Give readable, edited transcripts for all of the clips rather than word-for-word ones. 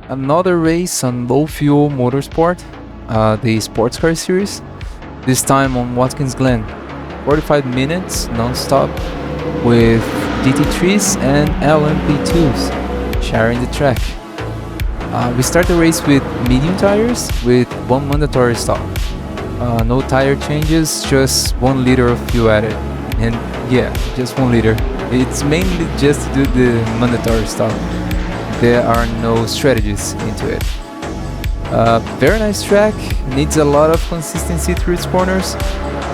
Another race on low fuel motorsport, the Sportscars Series, this time on Watkins Glen. 45 minutes non-stop with GT3s and LMP2s sharing the track. We start the race with medium tires with one mandatory stop. No tire changes, just 1 liter of fuel added. And yeah, just 1 liter. It's mainly just to do the mandatory stop. There are no strategies into it. Very nice track, needs a lot of consistency through its corners.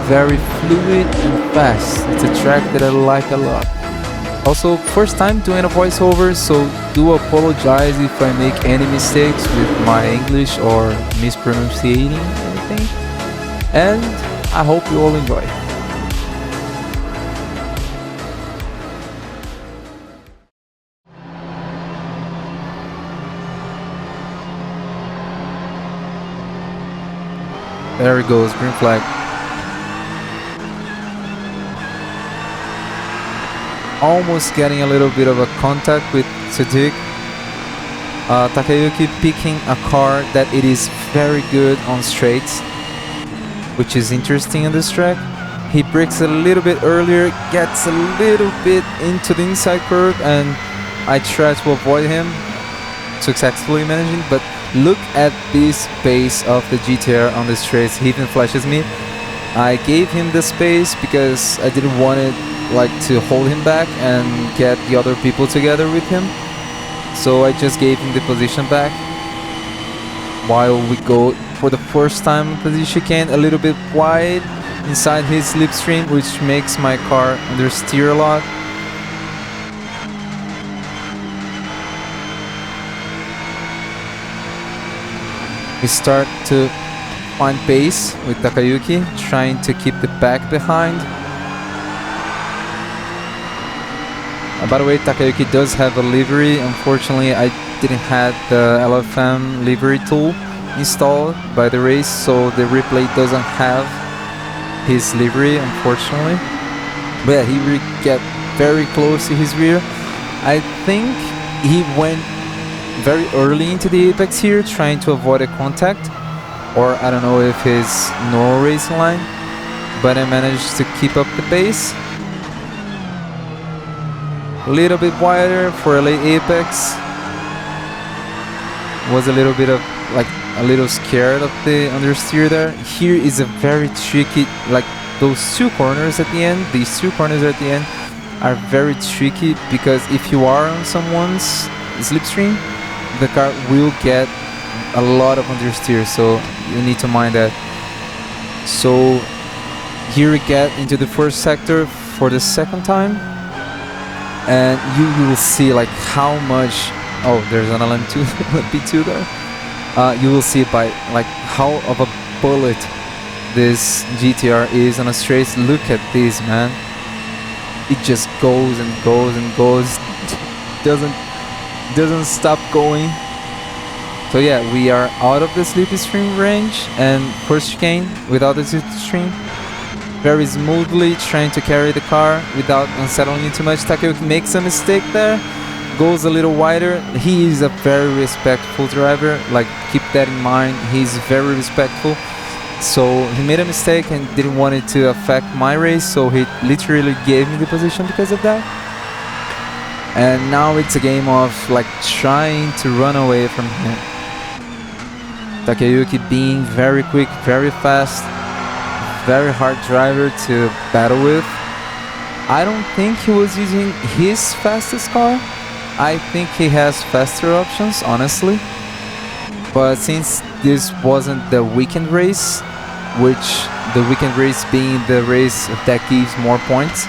Very fluid and fast. It's a track that I like a lot. Also, first time doing a voiceover, so do apologize if I make any mistakes with my English or mispronouncing anything. And I hope you all enjoy. There it goes, green flag. Almost getting a little bit of a contact with Sadiq. Takayuki picking a car that it is very good on straights, which is interesting on this track. He brakes a little bit earlier, gets a little bit into the inside curve, and I try to avoid him, successfully managing, but look at this pace of the GTR on the straights. He even flashes me. I gave him the space because I didn't want it to hold him back and get the other people together with him. So I just gave him the position back while we go for the first time into the chicane a little bit wide inside his slipstream, which makes my car understeer a lot. We start to find pace with Takayuki, trying to keep the pack behind. By the way, Takayuki does have a livery. Unfortunately, I didn't have the LFM livery tool installed by the race, so the replay doesn't have his livery, unfortunately. But yeah, he will get very close to his rear. I think he went very early into the apex here, trying to avoid a contact, or I don't know if his normal racing line, but I managed to keep up the pace. A little bit wider for a late apex. Was a little bit of a little scared of the understeer there. Here is a very tricky, those two corners at the end, these two corners at the end are very tricky, because if you are on someone's slipstream, the car will get a lot of understeer, so you need to mind that. So here we get into the first sector for the second time, and you will see how much, oh, there's an LM2 LMP2 there. You will see by how of a bullet this GTR is on a straight. Look at this, man. It just goes and goes and goes. doesn't stop going. So yeah, we are out of the slipstream range and first chicane without the slipstream. Very smoothly trying to carry the car without unsettling it too much. Takayuki makes a mistake there, goes a little wider. He is a very respectful driver, keep that in mind. He's very respectful. So he made a mistake and didn't want it to affect my race, so he literally gave me the position because of that. And now it's a game of trying to run away from him. Takayuki being very quick, very fast, very hard driver to battle with. I don't think he was using his fastest car. I think he has faster options, honestly. But since this wasn't the weekend race, which the weekend race being the race that gives more points,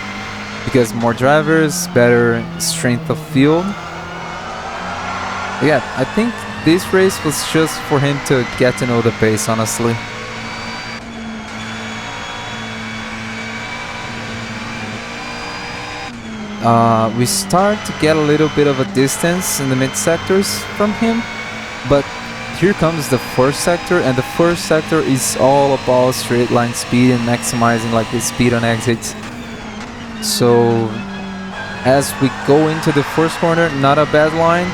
because more drivers, better strength of field. Yeah, I think this race was just for him to get to know the pace, honestly. We start to get a little bit of a distance in the mid sectors from him, but here comes the first sector, and the first sector is all about straight line speed and maximizing the speed on exits. So as we go into the first corner, not a bad line.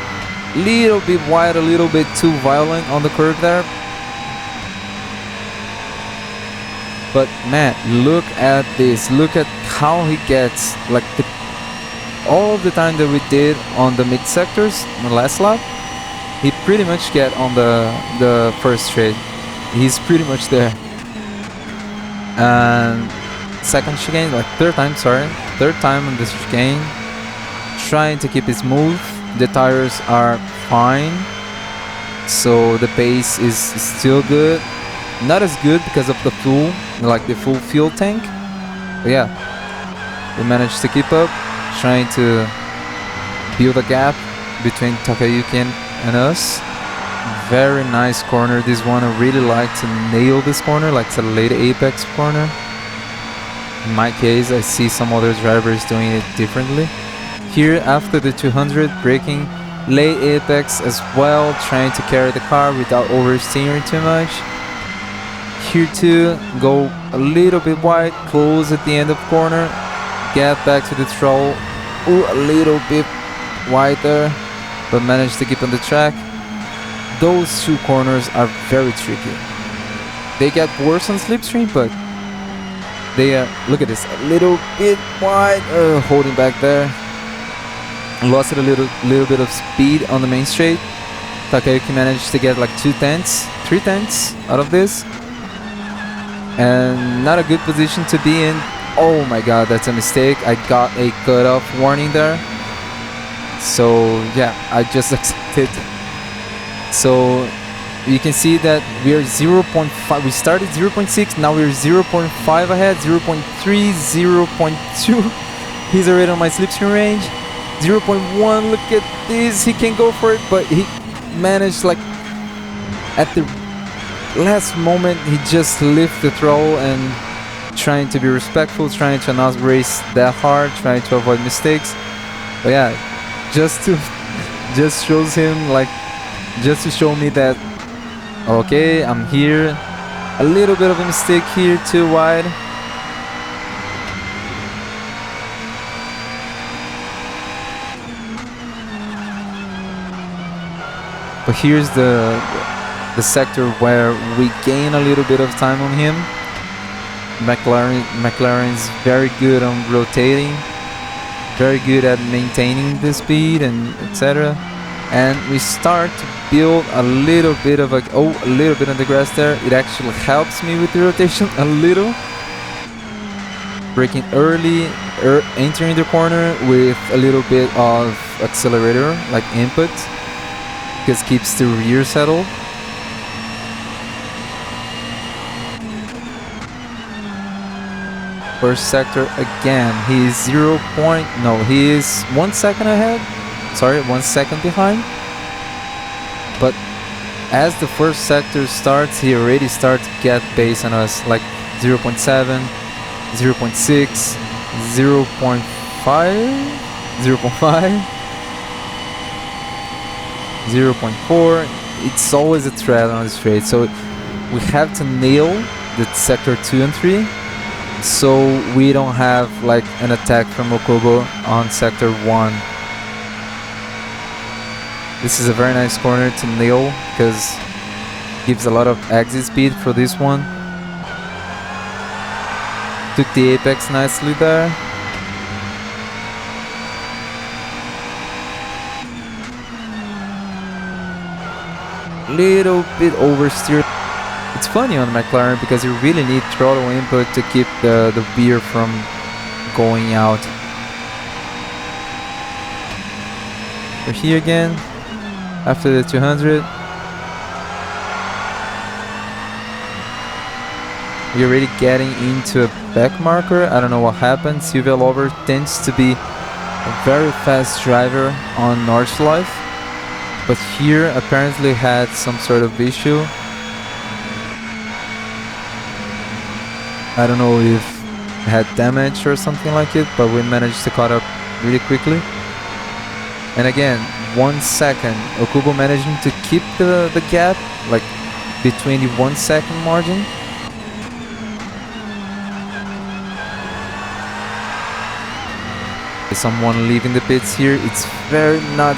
little bit wide, a little bit too violent on the curve there. But man, look at this. Look at how he gets, like, all of the time that we did on the mid sectors on the last lap, he pretty much get on the first straight. He's pretty much there. And second chicane, like third time on this chicane, trying to keep it smooth. The tires are fine, so the pace is still good. Not as good because of the fuel fuel tank, but yeah, we managed to keep up, trying to build a gap between Takayuki and us. Very nice corner, this one. I really like to nail this corner, like it's a late apex corner. In my case, I see some other drivers doing it differently. Here, after the 200, braking late apex as well, trying to carry the car without oversteering too much. Here too, go a little bit wide, close at the end of corner, get back to the throttle. Ooh, a little bit wide there, but managed to keep on the track. Those two corners are very tricky. They get worse on slipstream, but they are, look at this, a little bit wide, holding back there. Lost a little bit of speed on the main straight. Takayuki managed to get like 3 tenths out of this. And not a good position to be in. Oh my god, that's a mistake. I got a cutoff warning there. So yeah, I just accepted. So you can see that we are 0.5. We started 0.6, now we're 0.5 ahead, 0.3, 0.2. He's already on my slipstream range. 0.1, look at this. He can go for it, but he managed, like, at the last moment, he just lifted the throttle and trying to be respectful, trying to not race that hard, trying to avoid mistakes. But yeah, just shows him, like, just to show me that, okay, I'm here. A little bit of a mistake here, too wide. But here's the sector where we gain a little bit of time on him. McLaren's very good on rotating, very good at maintaining the speed and etc. And we start to build a little bit of a little bit on the grass there. It actually helps me with the rotation a little. Braking early, entering the corner with a little bit of accelerator, like input, because keeps the rear settled. First sector again. He is he is 1 second ahead. Sorry, 1 second behind. But as the first sector starts, he already starts to get pace on us, like 0.7, 0.6, 0.5, 0.5. 0.4. It's always a threat on the straight, so we have to nail the sector 2 and 3, so we don't have like an attack from Okubo on sector 1. This is a very nice corner to nail because it gives a lot of exit speed for this one. Took the apex nicely there. Little bit oversteered. It's funny on McLaren because you really need throttle input to keep the rear from going out. We're here again after the 200. We're already getting into a back marker. I don't know what happened. Silvia Lover tends to be a very fast driver on Nordschleife, but here apparently had some sort of issue. I don't know if it had damage or something like it, but we managed to caught up really quickly. And again, 1 second. Okubo managing to keep the gap, like between the 1 second margin. Someone leaving the pits here. It's very not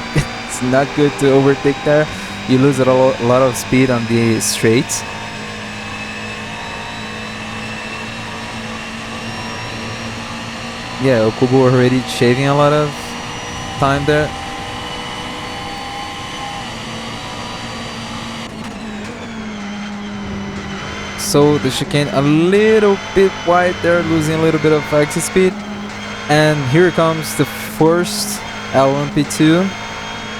it's not good to overtake there. You lose a lot of speed on the straights. Yeah, Okubo already shaving a lot of time there. So the chicane a little bit wide there, losing a little bit of exit speed. And here comes the first LMP2.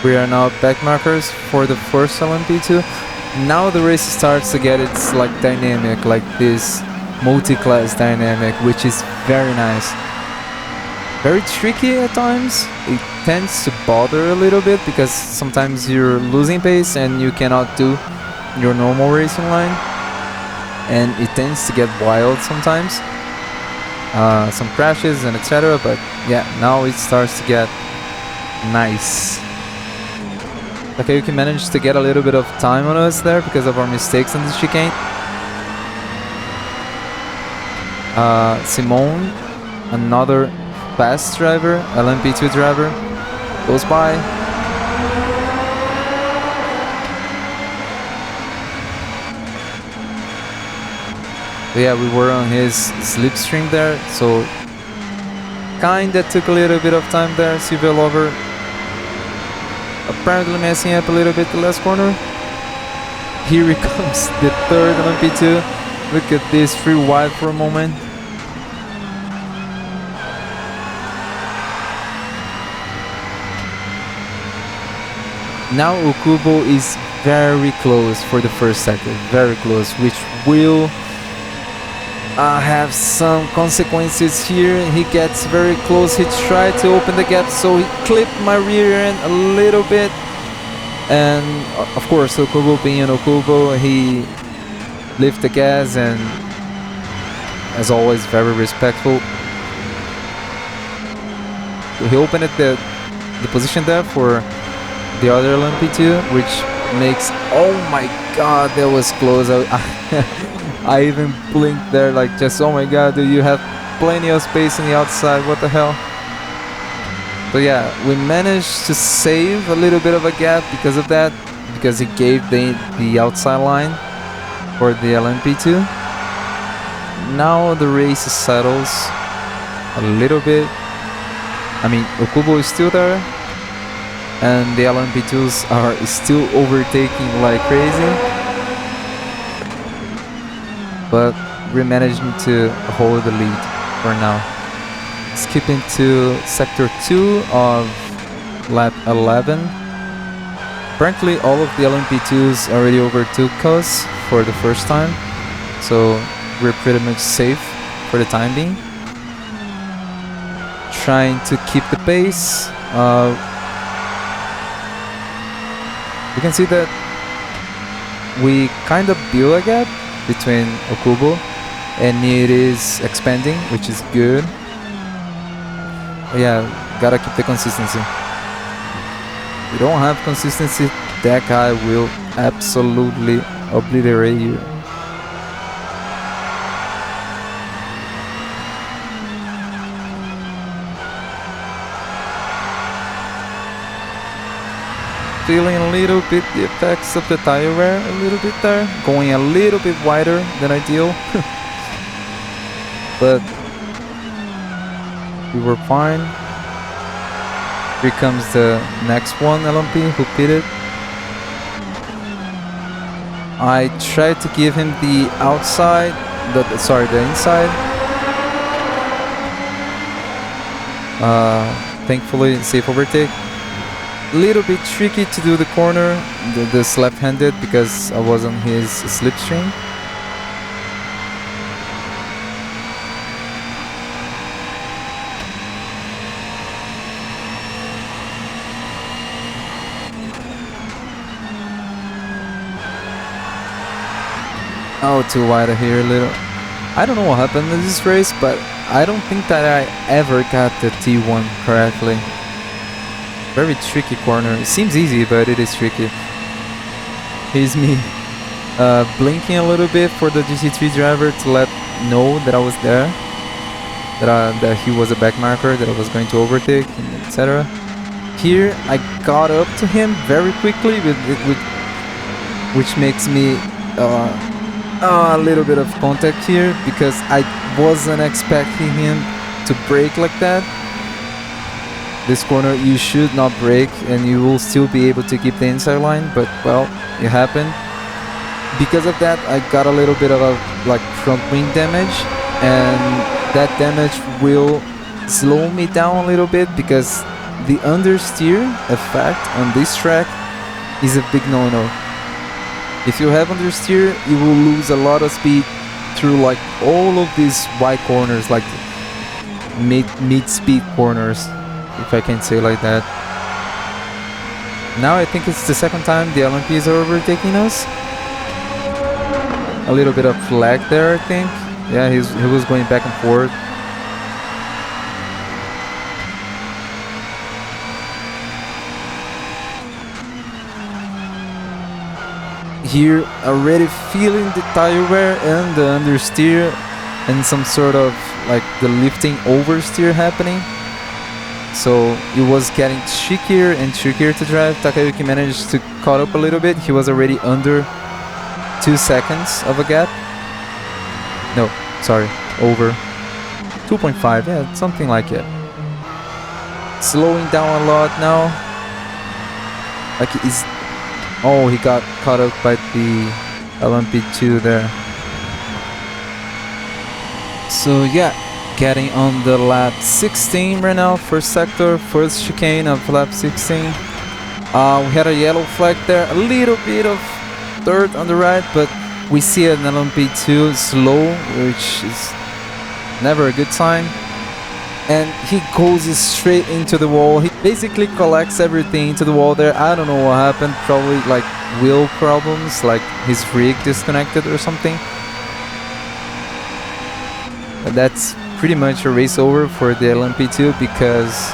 We are now back markers for the first LMP2. Now the race starts to get its like dynamic, like this multi-class dynamic, which is very nice. Very tricky at times. It tends to bother a little bit because sometimes you're losing pace and you cannot do your normal racing line, and it tends to get wild sometimes. Some crashes and etc. But yeah, now it starts to get nice. Takayuki managed to get a little bit of time on us there because of our mistakes on the chicane. Simone, another fast driver, LMP2 driver, goes by. But yeah, we were on his slipstream there, so kinda took a little bit of time there. Silvio Lover apparently messing up a little bit the last corner. Here he comes, the third LMP2. Look at this, free wide for a moment. Now Okubo is very close for the first sector, very close, which will have some consequences here. He gets very close, he tried to open the gap, so he clipped my rear end a little bit. And of course, Okubo being an Okubo, he lifted the gas and, as always, very respectful. So he opened the position there for the other LMP2, which makes, oh my god, that was close. I even blinked there, like, just, oh my god, do you have plenty of space on the outside, what the hell. But yeah, we managed to save a little bit of a gap because of that, because he gave the outside line for the LMP2. Now the race settles a little bit. I mean, Okubo is still there, and the LMP2s are still overtaking like crazy, but we're managing to hold the lead for now. Skipping to sector 2 of lap 11. Apparently all of the LMP2s already overtook us for the first time, so we're pretty much safe for the time being. Trying to keep the pace. You can see that we kind of build a gap between Okubo, and it is expanding, which is good. But yeah, gotta keep the consistency. If you don't have consistency, that guy will absolutely obliterate you. Feeling a little bit the effects of the tire wear a little bit there, going a little bit wider than ideal. But we were fine. Here comes the next one, LMP, who pitted. I tried to give him the outside, the inside. Thankfully, safe overtake. Little bit tricky to do the corner, this left-handed, because I was on his slipstream. Oh, too wide here a little. I don't know what happened in this race, but I don't think that I ever got the T1 correctly. Very tricky corner. It seems easy, but it is tricky. Here's me blinking a little bit for the GT3 driver to let know that I was there, that he was a back marker, that I was going to overtake, etc. Here I got up to him very quickly, which makes me a little bit of contact here, because I wasn't expecting him to brake like that. This corner you should not brake, and you will still be able to keep the inside line, but well, it happened. Because of that, I got a little bit of a front wing damage, and that damage will slow me down a little bit, because the understeer effect on this track is a big no-no. If you have understeer, you will lose a lot of speed through all of these wide corners, mid-speed corners, if I can say like that. Now I think it's the second time the LMPs are overtaking us. A little bit of lag there, I think. Yeah, he was going back and forth. Here, already feeling the tire wear and the understeer, and some sort of the lifting oversteer happening. So it was getting trickier and trickier to drive. Takayuki managed to caught up a little bit. He was already under 2 seconds of a gap. No, sorry, over 2.5, yeah, something like it. Slowing down a lot now. Oh, he got caught up by the LMP2 there. So yeah, getting on the lap 16 right now, first sector, first chicane of lap 16. We had a yellow flag there, a little bit of dirt on the right, but we see an LMP2 slow, which is never a good sign. And he goes straight into the wall. He basically collects everything into the wall there. I don't know what happened, probably wheel problems, his rig disconnected or something. But that's pretty much a race over for the LMP2, because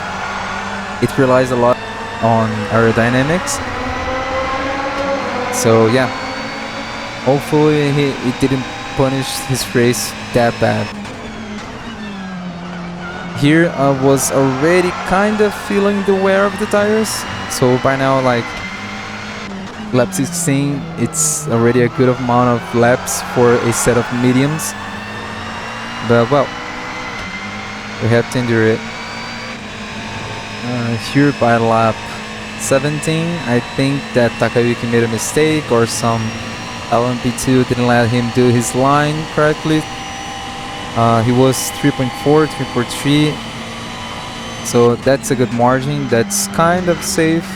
it relies a lot on aerodynamics. So yeah, hopefully it didn't punish his race that bad. Here I was already kind of feeling the wear of the tires, so by now lap 16, it's already a good amount of laps for a set of mediums. But well, we have to endure it. Here by lap 17, I think that Takayuki made a mistake, or some LMP2 didn't let him do his line correctly. He was 3.4, 3.3, so that's a good margin. That's kind of safe.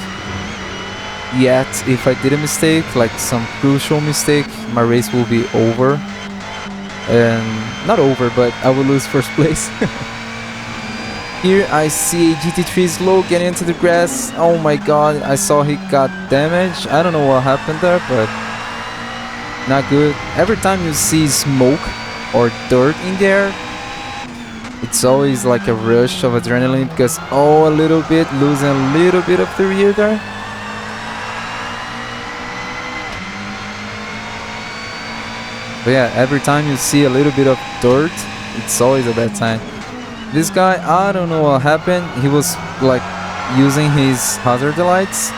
Yet, if I did a mistake, some crucial mistake, my race will be over. And not over, but I will lose first place. Here I see a GT3 slow getting into the grass. Oh my god, I saw he got damaged. I don't know what happened there, but not good. Every time you see smoke or dirt in there, it's always a rush of adrenaline, because a little bit, losing a little bit of the rear there. But yeah, every time you see a little bit of dirt, it's always a bad sign. This guy, I don't know what happened. He was using his hazard lights.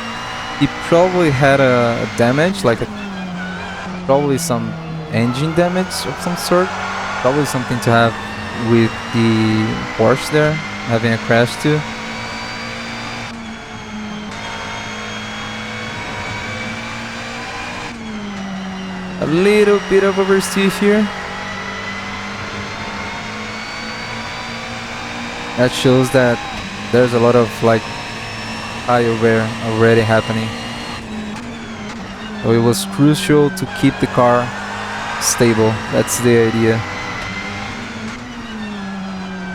He probably had a damage, probably some engine damage of some sort. Probably something to have with the Porsche there, having a crash too. A little bit of oversteer here. That shows that there's a lot of tire wear already happening. So it was crucial to keep the car stable. That's the idea.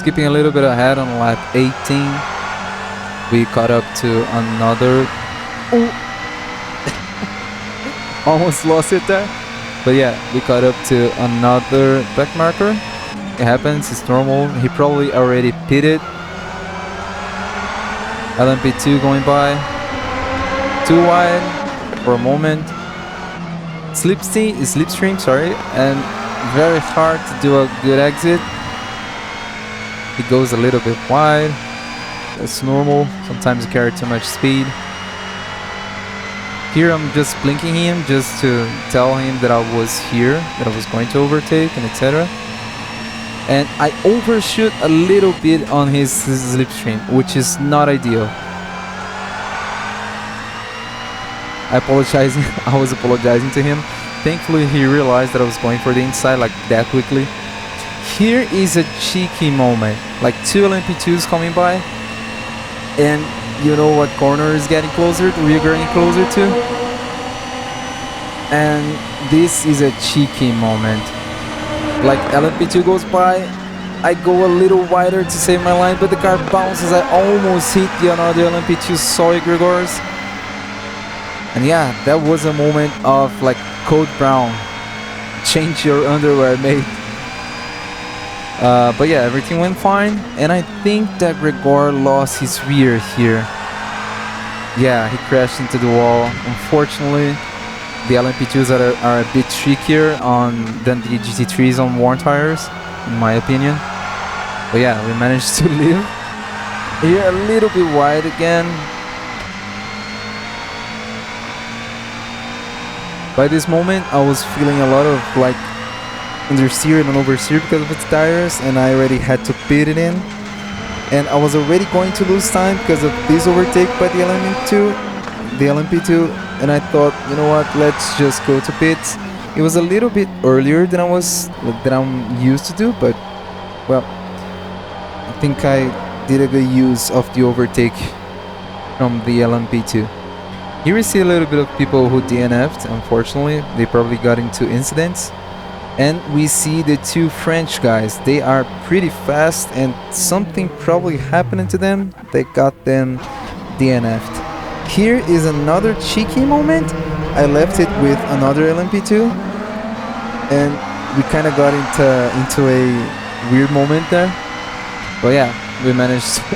Skipping a little bit ahead on lap 18, we caught up to another. Almost lost it there. But yeah, we caught up to another back marker. It happens, it's normal. He probably already pitted. LMP2 going by. Too wide for a moment. Slipstream, sorry, and very hard to do a good exit. He goes a little bit wide. That's normal. Sometimes you carry too much speed. Here I'm just blinking him just to tell him that I was here, that I was going to overtake and etc. And I overshoot a little bit on his slipstream, which is not ideal. I was apologizing to him. Thankfully he realized that I was going for the inside like that quickly. Here is a cheeky moment, like 2 LMP2s coming by, and you know what corner is getting closer, we're getting closer to. And this is a cheeky moment. Like LMP2 goes by, I go a little wider to save my line, but the car bounces. I almost hit the another LMP2. Sorry, Gregors. And yeah, that was a moment of like Code Brown. Change your underwear, mate. But yeah, everything went fine, and I think that Gregor lost his rear here. Yeah, he crashed into the wall. Unfortunately, the LMP2s are a bit trickier than the GT3s on worn tires, in my opinion. But yeah, we managed to live. Here a little bit wide again. By this moment, I was feeling a lot of like understeer and oversteer because of its tires, and I already had to pit it in. And I was already going to lose time because of this overtake by the LMP2, and I thought, you know what, let's just go to pits. It was a little bit earlier than I'm used to do, but well, I think I did a good use of the overtake from the LMP2. Here we see a little bit of people who DNF'd, unfortunately. They probably got into incidents. And we see the 2 French guys. They are pretty fast, and something probably happened to them that got them DNF'd. Here is another cheeky moment. I left it with another LMP2, and we kind of got into a weird moment there. But yeah, we managed to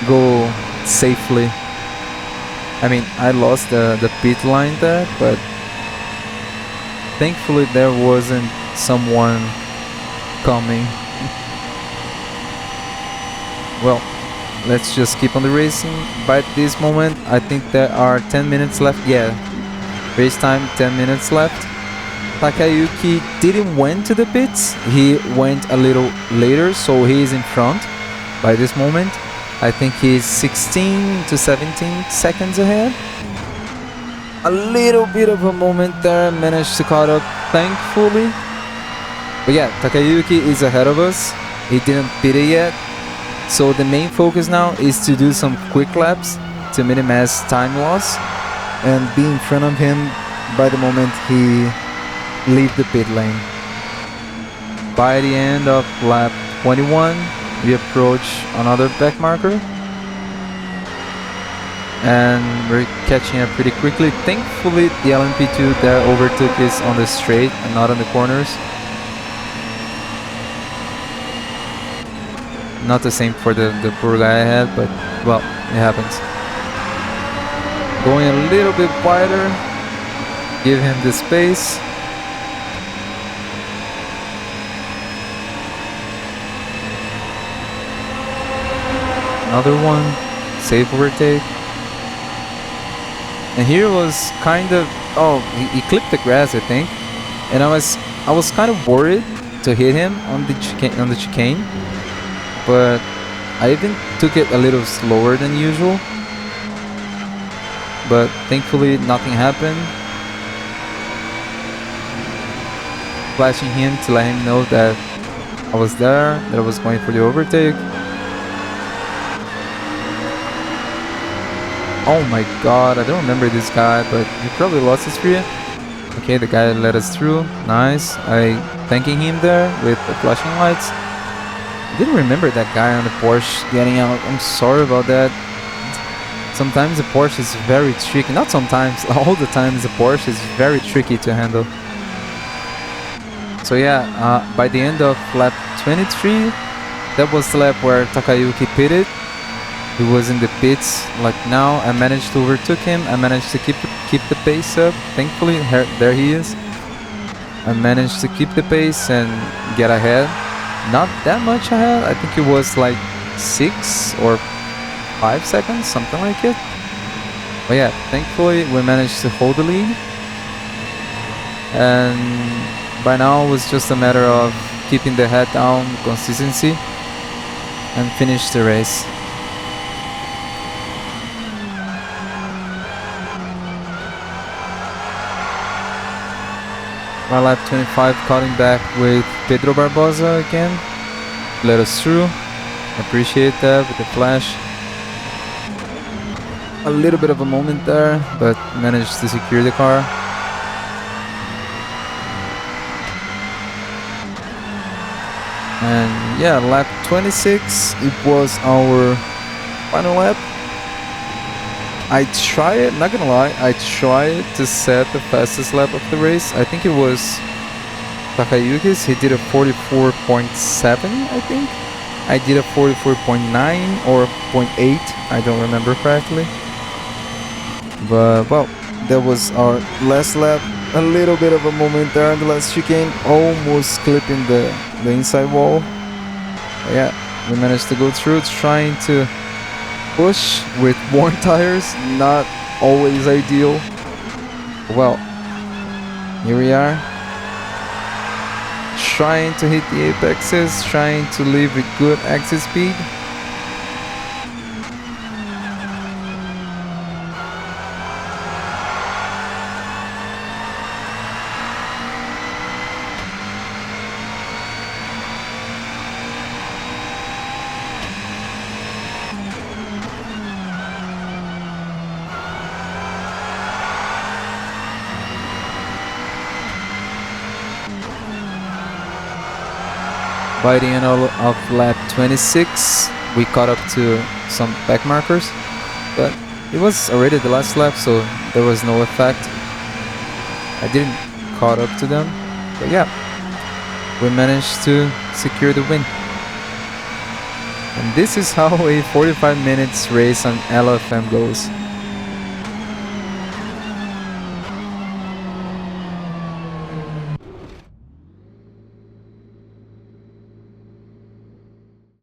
go safely. I mean, I lost the pit line there, but thankfully there wasn't someone coming. Well, let's just keep on the racing. By this moment, I think there are 10 minutes left. Yeah, race time, 10 minutes left. Takayuki didn't went to the pits. He went a little later, so he is in front by this moment. I think he's 16 to 17 seconds ahead. A little bit of a moment there, managed to caught up, thankfully. But yeah, Takayuki is ahead of us. He didn't pit it yet. So the main focus now is to do some quick laps to minimize time loss and be in front of him by the moment he leaves the pit lane. By the end of lap 21, we approach another back marker. And we're catching up pretty quickly. Thankfully, the LMP2 that overtook is on the straight and not on the corners. Not the same for the poor guy ahead, but well, it happens. Going a little bit wider, give him the space. Another one, safe overtake. And here was kind of, oh, he clipped the grass, I think, and I was kind of worried to hit him on the chicane, but I even took it a little slower than usual. But thankfully, nothing happened. Flashing him to let him know that I was there, that I was going for the overtake. Oh my god, I don't remember this guy, but he probably lost his rear. Okay, the guy let us through. Nice. I thanking him there with the flashing lights. I didn't remember that guy on the Porsche getting out. I'm sorry about that. Sometimes the Porsche is very tricky. Not sometimes, all the time the Porsche is very tricky to handle. So yeah, by the end of lap 23, that was the lap where Takayuki pitted. He was in the pits. Like now, I managed to overtook him. I managed to keep the pace up. Thankfully, there he is. I managed to keep the pace and get ahead. Not that much ahead. I think it was like 6 or 5 seconds, something like it. But yeah, thankfully we managed to hold the lead, and by now it was just a matter of keeping the head down, consistency, and finish the race. By lap 25, cutting back with Pedro Barbosa again, let us through. Appreciate that with the flash. A little bit of a moment there, but managed to secure the car. And yeah, lap 26, it was our final lap. I tried, not gonna lie, I tried to set the fastest lap of the race. I think it was Takayuki's. He did a 44.7, I think. I did a 44.9 or 0.8, I don't remember correctly. But well, that was our last lap. A little bit of a moment there in the last chicane, almost clipping the inside wall. But yeah, we managed to go through, trying to push with worn tires, not always ideal. Well, here we are, trying to hit the apexes, trying to leave with good exit speed. By the end of lap 26, we caught up to some back markers, but it was already the last lap, so there was no effect. I didn't caught up to them, but yeah, we managed to secure the win. And this is how a 45 minutes race on LFM goes.